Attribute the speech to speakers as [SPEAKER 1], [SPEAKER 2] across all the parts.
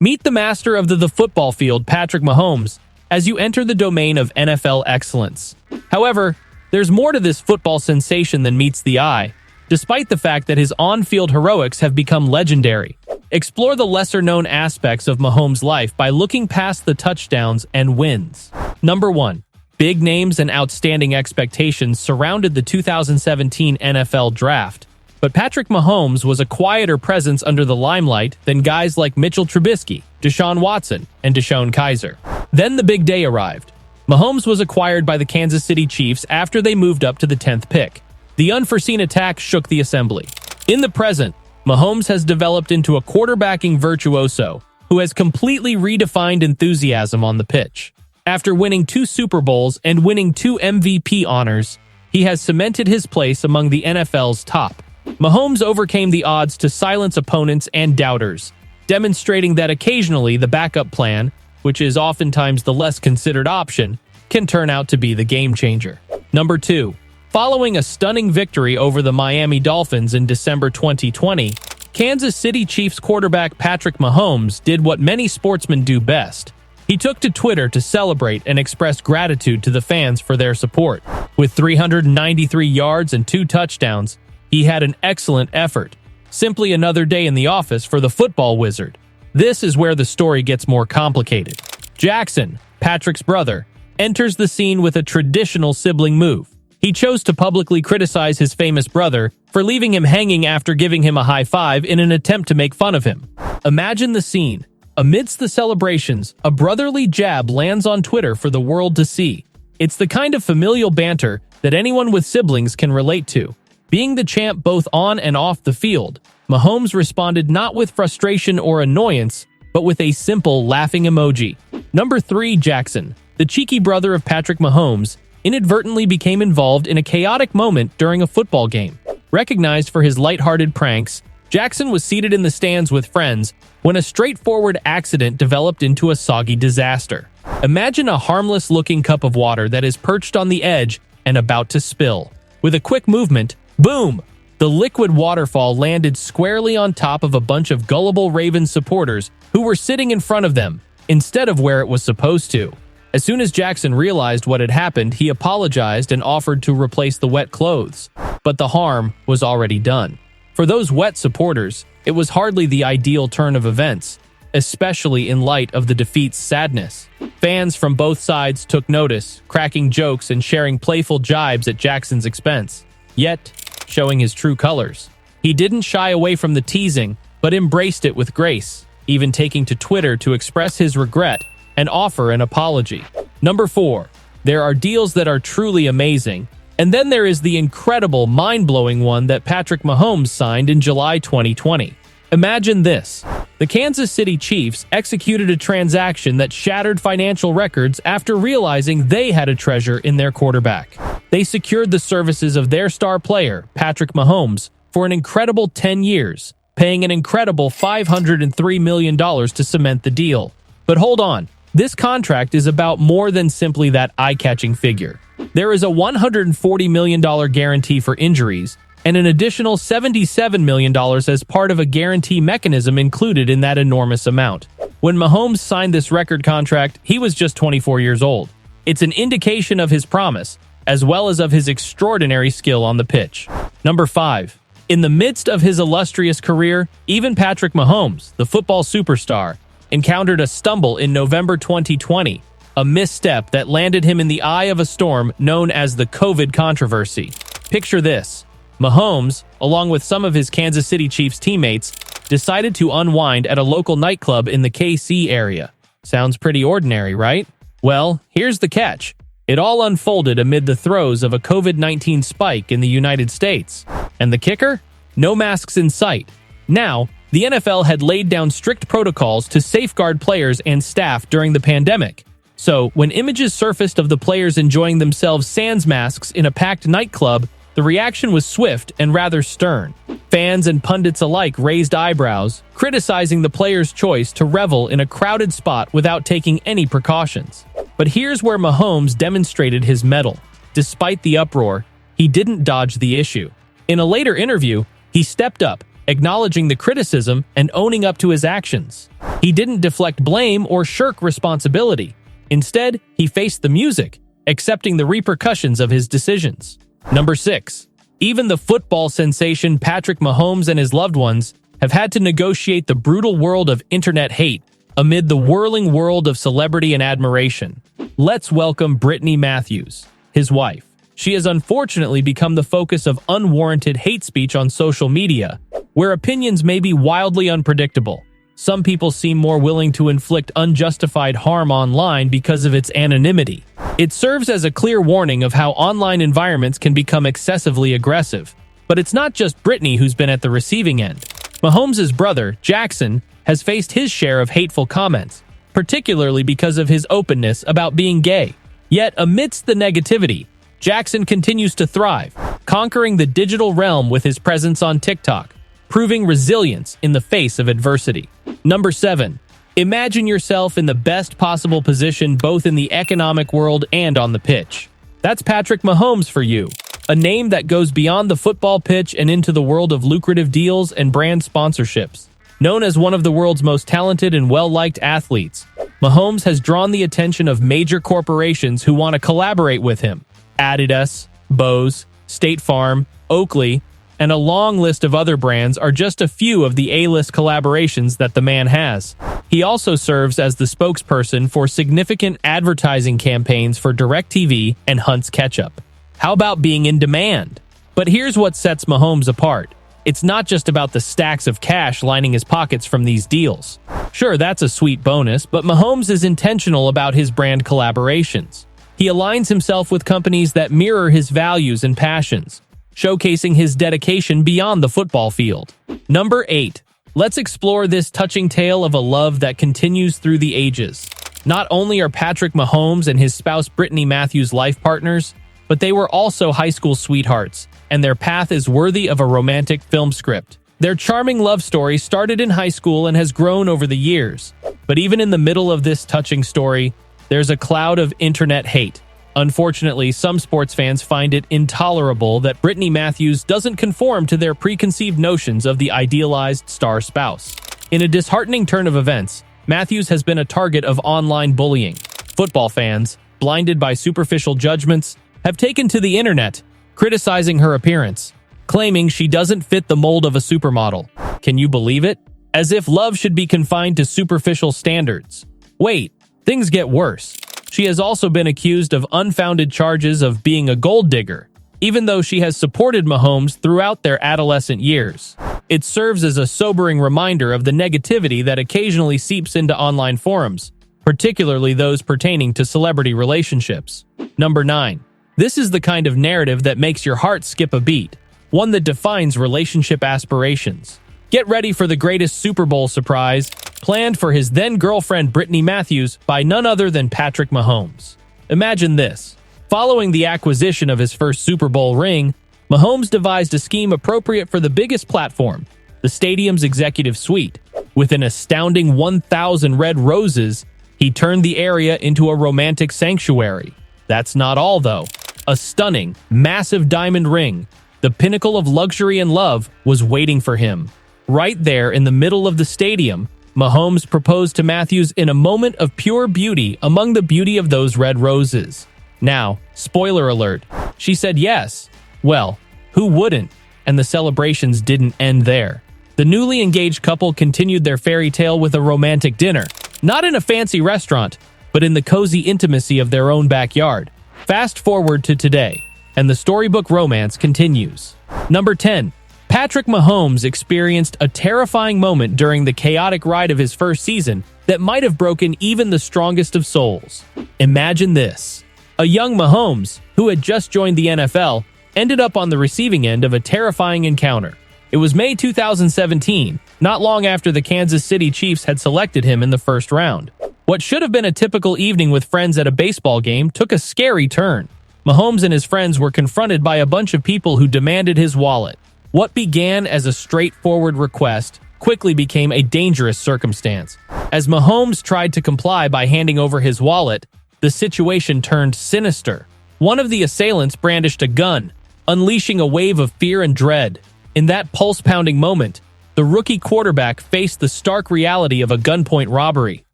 [SPEAKER 1] Meet the master of the football field, Patrick Mahomes, as you enter the domain of NFL excellence. However, there's more to this football sensation than meets the eye, despite the fact that his on-field heroics have become legendary. Explore the lesser-known aspects of Mahomes' life by looking past the touchdowns and wins. Number 1. Big names and outstanding expectations surrounded the 2017 NFL Draft. But Patrick Mahomes was a quieter presence under the limelight than guys like Mitchell Trubisky, Deshaun Watson, and DeShone Kizer. Then the big day arrived. Mahomes was acquired by the Kansas City Chiefs after they moved up to the 10th pick. The unforeseen attack shook the assembly. In the present, Mahomes has developed into a quarterbacking virtuoso who has completely redefined enthusiasm on the pitch. After winning 2 Super Bowls and winning 2 MVP honors, he has cemented his place among the NFL's top. Mahomes overcame the odds to silence opponents and doubters, demonstrating that occasionally the backup plan, which is oftentimes the less considered option, can turn out to be the game changer. Number 2. Following a stunning victory over the Miami Dolphins in December 2020, Kansas City Chiefs quarterback Patrick Mahomes did what many sportsmen do best. He took to Twitter to celebrate and express gratitude to the fans for their support. With 393 yards and 2 touchdowns, he had an excellent effort. Simply another day in the office for the football wizard. This is where the story gets more complicated. Jackson, Patrick's brother, enters the scene with a traditional sibling move. He chose to publicly criticize his famous brother for leaving him hanging after giving him a high five in an attempt to make fun of him. Imagine the scene. Amidst the celebrations, a brotherly jab lands on Twitter for the world to see. It's the kind of familial banter that anyone with siblings can relate to. Being the champ both on and off the field, Mahomes responded not with frustration or annoyance, but with a simple laughing emoji. Number 3. Jackson, the cheeky brother of Patrick Mahomes, inadvertently became involved in a chaotic moment during a football game. Recognized for his lighthearted pranks, Jackson was seated in the stands with friends when a straightforward accident developed into a soggy disaster. Imagine a harmless-looking cup of water that is perched on the edge and about to spill. With a quick movement, boom! The liquid waterfall landed squarely on top of a bunch of gullible Ravens supporters who were sitting in front of them, instead of where it was supposed to. As soon as Jackson realized what had happened, he apologized and offered to replace the wet clothes. But the harm was already done. For those wet supporters, it was hardly the ideal turn of events, especially in light of the defeat's sadness. Fans from both sides took notice, cracking jokes and sharing playful jibes at Jackson's expense. Yet, showing his true colors. He didn't shy away from the teasing, but embraced it with grace, even taking to Twitter to express his regret and offer an apology. Number 4. There are deals that are truly amazing, and then there is the incredible, mind-blowing one that Patrick Mahomes signed in July 2020. Imagine this. The Kansas City Chiefs executed a transaction that shattered financial records after realizing they had a treasure in their quarterback. They secured the services of their star player, Patrick Mahomes, for an incredible 10 years, paying an incredible $503 million to cement the deal. But hold on, this contract is about more than simply that eye-catching figure. There is a $140 million guarantee for injuries, and an additional $77 million as part of a guarantee mechanism included in that enormous amount. When Mahomes signed this record contract, he was just 24 years old. It's an indication of his promise, as well as of his extraordinary skill on the pitch. Number 5. In the midst of his illustrious career, even Patrick Mahomes, the football superstar, encountered a stumble in November 2020, a misstep that landed him in the eye of a storm known as the COVID controversy. Picture this. Mahomes, along with some of his Kansas City Chiefs teammates, decided to unwind at a local nightclub in the KC area. Sounds pretty ordinary, right? Well, here's the catch. It all unfolded amid the throes of a COVID-19 spike in the United States. And the kicker? No masks in sight. Now, the NFL had laid down strict protocols to safeguard players and staff during the pandemic. So, when images surfaced of the players enjoying themselves sans masks in a packed nightclub, the reaction was swift and rather stern. Fans and pundits alike raised eyebrows, criticizing the players' choice to revel in a crowded spot without taking any precautions. But here's where Mahomes demonstrated his mettle. Despite the uproar, he didn't dodge the issue. In a later interview, he stepped up, acknowledging the criticism and owning up to his actions. He didn't deflect blame or shirk responsibility. Instead, he faced the music, accepting the repercussions of his decisions. Number 6. Even the football sensation Patrick Mahomes and his loved ones have had to negotiate the brutal world of internet hate amid the whirling world of celebrity and admiration. Let's welcome Brittany Matthews, his wife. She has unfortunately become the focus of unwarranted hate speech on social media, where opinions may be wildly unpredictable. Some people seem more willing to inflict unjustified harm online because of its anonymity. It serves as a clear warning of how online environments can become excessively aggressive. But it's not just Brittany who's been at the receiving end. Mahomes' brother, Jackson, has faced his share of hateful comments, particularly because of his openness about being gay. Yet, amidst the negativity, Jackson continues to thrive, conquering the digital realm with his presence on TikTok, proving resilience in the face of adversity. Number 7. Imagine yourself in the best possible position both in the economic world and on the pitch. That's Patrick Mahomes for you, a name that goes beyond the football pitch and into the world of lucrative deals and brand sponsorships. Known as one of the world's most talented and well-liked athletes, Mahomes has drawn the attention of major corporations who want to collaborate with him. Adidas, Bose, State Farm, Oakley, and a long list of other brands are just a few of the A-list collaborations that the man has. He also serves as the spokesperson for significant advertising campaigns for DirecTV and Hunt's Ketchup. How about being in demand? But here's what sets Mahomes apart. It's not just about the stacks of cash lining his pockets from these deals. Sure, that's a sweet bonus, but Mahomes is intentional about his brand collaborations. He aligns himself with companies that mirror his values and passions, showcasing his dedication beyond the football field. Number 8. Let's explore this touching tale of a love that continues through the ages. Not only are Patrick Mahomes and his spouse Brittany Matthews life partners, but they were also high school sweethearts, and their path is worthy of a romantic film script. Their charming love story started in high school and has grown over the years. But even in the middle of this touching story, there's a cloud of internet hate. Unfortunately, some sports fans find it intolerable that Brittany Matthews doesn't conform to their preconceived notions of the idealized star spouse. In a disheartening turn of events, Matthews has been a target of online bullying. Football fans, blinded by superficial judgments, have taken to the internet, criticizing her appearance, claiming she doesn't fit the mold of a supermodel. Can you believe it? As if love should be confined to superficial standards. Wait, things get worse. She has also been accused of unfounded charges of being a gold digger, even though she has supported Mahomes throughout their adolescent years. It serves as a sobering reminder of the negativity that occasionally seeps into online forums, particularly those pertaining to celebrity relationships. Number 9. This is the kind of narrative that makes your heart skip a beat, one that defines relationship aspirations. Get ready for the greatest Super Bowl surprise, planned for his then-girlfriend Brittany Matthews by none other than Patrick Mahomes. Imagine this. Following the acquisition of his first Super Bowl ring, Mahomes devised a scheme appropriate for the biggest platform, the stadium's executive suite. With an astounding 1,000 red roses, he turned the area into a romantic sanctuary. That's not all, though. A stunning, massive diamond ring, the pinnacle of luxury and love, was waiting for him. Right there in the middle of the stadium, Mahomes proposed to Matthews in a moment of pure beauty among the beauty of those red roses. Now, spoiler alert, she said yes. Well, who wouldn't? And the celebrations didn't end there. The newly engaged couple continued their fairy tale with a romantic dinner, not in a fancy restaurant, but in the cozy intimacy of their own backyard. Fast forward to today, and the storybook romance continues. Number 10. Patrick Mahomes experienced a terrifying moment during the chaotic ride of his first season that might have broken even the strongest of souls. Imagine this. A young Mahomes, who had just joined the NFL, ended up on the receiving end of a terrifying encounter. It was May 2017, not long after the Kansas City Chiefs had selected him in the first round. What should have been a typical evening with friends at a baseball game took a scary turn. Mahomes and his friends were confronted by a bunch of people who demanded his wallet. What began as a straightforward request quickly became a dangerous circumstance. As Mahomes tried to comply by handing over his wallet, the situation turned sinister. One of the assailants brandished a gun, unleashing a wave of fear and dread. In that pulse-pounding moment, the rookie quarterback faced the stark reality of a gunpoint robbery.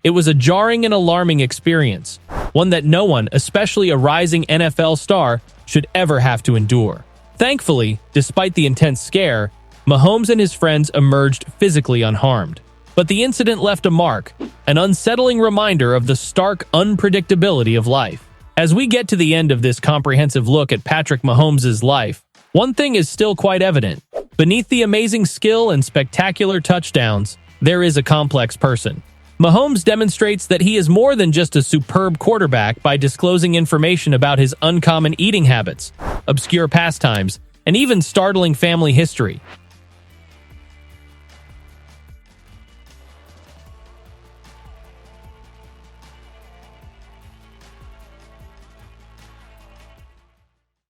[SPEAKER 1] It was a jarring and alarming experience, one that no one, especially a rising NFL star, should ever have to endure. Thankfully, despite the intense scare, Mahomes and his friends emerged physically unharmed. But the incident left a mark, an unsettling reminder of the stark unpredictability of life. As we get to the end of this comprehensive look at Patrick Mahomes' life, one thing is still quite evident. Beneath the amazing skill and spectacular touchdowns, there is a complex person. Mahomes demonstrates that he is more than just a superb quarterback by disclosing information about his uncommon eating habits, obscure pastimes, and even startling family history.